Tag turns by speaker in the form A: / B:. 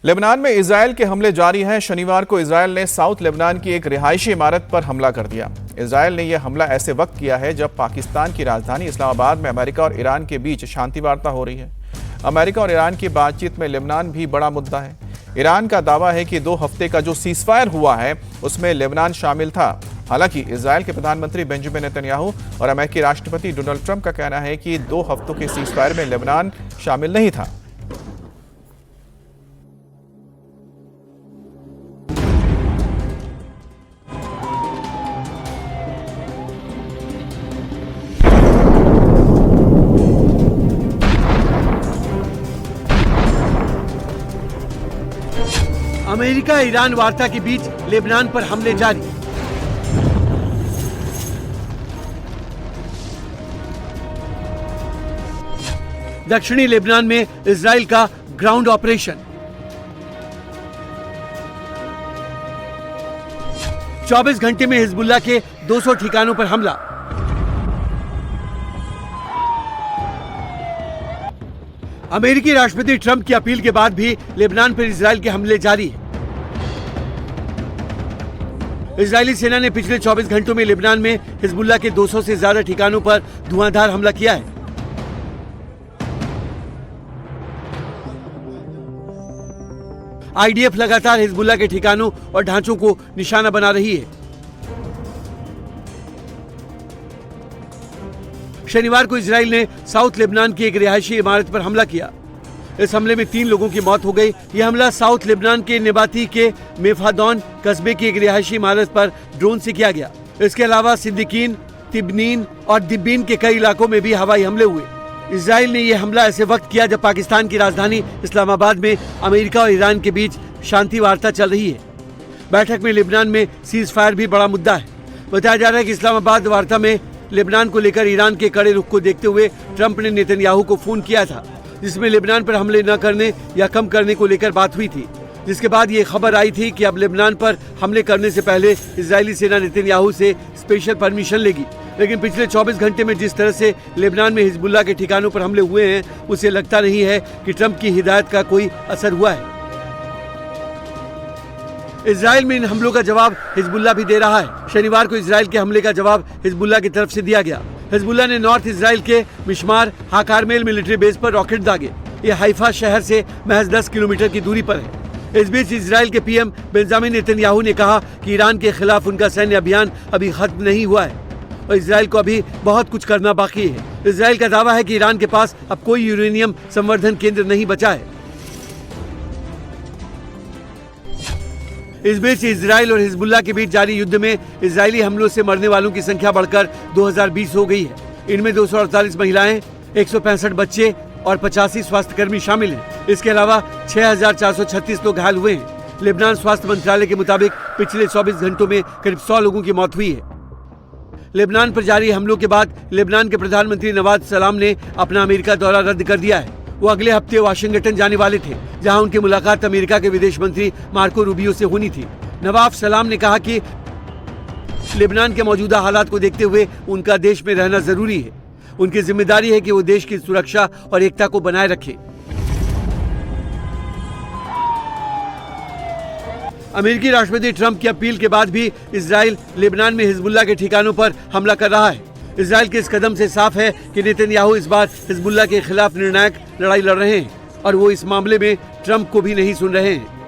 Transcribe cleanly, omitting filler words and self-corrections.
A: Lebanon में Israel के हमले जारी हैं। शनिवार को इजराइल ने साउथ लेबनान की एक रिहायशी इमारत पर हमला कर दिया। इजराइल ने यह हमला ऐसे वक्त किया है जब पाकिस्तान की राजधानी इस्लामाबाद में अमेरिका और ईरान के बीच शांति वार्ता हो रही है। अमेरिका और ईरान की बातचीत में लेबनान भी बड़ा मुद्दा है। ईरान का दावा है कि 2 हफ्ते का जो सीजफायर हुआ है उसमें लेबनान शामिल था। हालांकि इजराइल के प्रधानमंत्री बेंजामिन नेतन्याहू और अमेरिकी राष्ट्रपति डोनाल्ड ट्रंप का कहना है कि 2 हफ्तों के सीजफायर में लेबनान शामिल नहीं था।
B: अमेरिका ईरान वार्ता के बीच लेबनान पर हमले जारी। दक्षिणी लेबनान में इजराइल का ग्राउंड ऑपरेशन। 24 घंटे में हिजबुल्लाह के 200 ठिकानों पर हमला। अमेरिकी राष्ट्रपति ट्रंप की अपील के बाद भी लेबनान पर इजराइल के हमले जारी हैं। इजरायली सेना ने पिछले 24 घंटों में लेबनान में हिजबुल्लाह के 200 से ज्यादा ठिकानों पर धुआंधार हमला किया है। आईडीएफ लगातार हिजबुल्लाह के ठिकानों और ढांचों को निशाना बना रही है। शनिवार को इजराइल ने साउथ लेबनान की एक रिहायशी इमारत पर हमला किया। इस हमले में 3 लोगों की मौत हो गई। यह हमला साउथ लेबनान के नेबाती के मेफादौन कस्बे की एक रिहायशी इमारत पर ड्रोन से किया गया। इसके अलावा सिद्दीकीन, तिब्नीन और दिब्बीन के कई इलाकों में भी हवाई हमले हुए। इजराइल ने यह हमला ऐसे वक्त किया जब पाकिस्तान की राजधानी इस्लामाबाद में अमेरिका और ईरान के बीच शांति वार्ता चल रही है। बैठक में लेबनान में सीज फायर भी बड़ा मुद्दा है। बताया जा रहा है कि इस्लामाबाद वार्ता में लेबनान को लेकर ईरान के कड़े रुख को देखते हुए ट्रंप ने नेतन्याहू को फोन किया था, जिसमें लेबनान पर हमले न करने या कम करने को लेकर बात हुई थी। जिसके बाद ये खबर आई थी कि अब लेबनान पर हमले करने से पहले इजरायली सेना नेतन्याहू से स्पेशल परमिशन लेगी। लेकिन पिछले 24 घंटे में जिस तरह से लेबनान में हिजबुल्लाह के ठिकानों पर हमले हुए हैं, उसे लगता नहीं है कि ट्रंप की हिदायत का कोई असर हुआ है। इजराइल में इन हमलों का जवाब हिजबुल्लाह भी दे रहा है। शनिवार को इजराइल के हमले का जवाब हिजबुल्लाह की तरफ से दिया गया। हिजबुल्लाह ने नॉर्थ इजराइल के मिशमार हाकारमेल मिलिट्री बेस पर रॉकेट दागे। ये हाइफा शहर से महज 10 किलोमीटर की दूरी पर है। इस बीच इजराइल के पीएम बेंजामिन नेतन्याहू ने कहा कि ईरान के खिलाफ उनका सैन्य अभियान अभी खत्म नहीं हुआ है और इजराइल को अभी बहुत कुछ करना बाकी है। इजराइल का दावा है कि ईरान के पास अब कोई यूरेनियम संवर्धन केंद्र नहीं बचा है। इस बीच इजराइल और हिजबुल्लाह के बीच जारी युद्ध में इजरायली हमलों से मरने वालों की संख्या बढ़कर 2020 हो गई है। इनमें 248 महिलाएं, 165 बच्चे और 85 स्वास्थ्यकर्मी शामिल हैं। इसके अलावा 6436 लोग घायल हुए हैं। लेबनान स्वास्थ्य मंत्रालय के मुताबिक पिछले 24 घंटों में करीब 100 लोगों की मौत हुई है। लेबनान पर जारी हमलों के बाद लेबनान के प्रधानमंत्री नवाज सलाम ने अपना अमेरिका दौरा रद्द कर दिया है। वो अगले हफ्ते वाशिंगटन जाने वाले थे, जहां उनकी मुलाकात अमेरिका के विदेश मंत्री मार्को रूबियो से होनी थी। नवाब सलाम ने कहा कि लेबनान के मौजूदा हालात को देखते हुए उनका देश में रहना जरूरी है। उनकी जिम्मेदारी है कि वो देश की सुरक्षा और एकता को बनाए रखें। अमेरिकी राष्ट्रपति ट्रंप की अपील के बाद भी इजराइल लेबनान में हिजबुल्लाह के ठिकानों पर हमला कर रहा है। इजराइल के इस कदम से साफ है कि नेतन्याहू इस बार हिजबुल्लाह के खिलाफ निर्णायक लड़ाई लड़ रहे हैं और वो इस मामले में ट्रंप को भी नहीं सुन रहे हैं।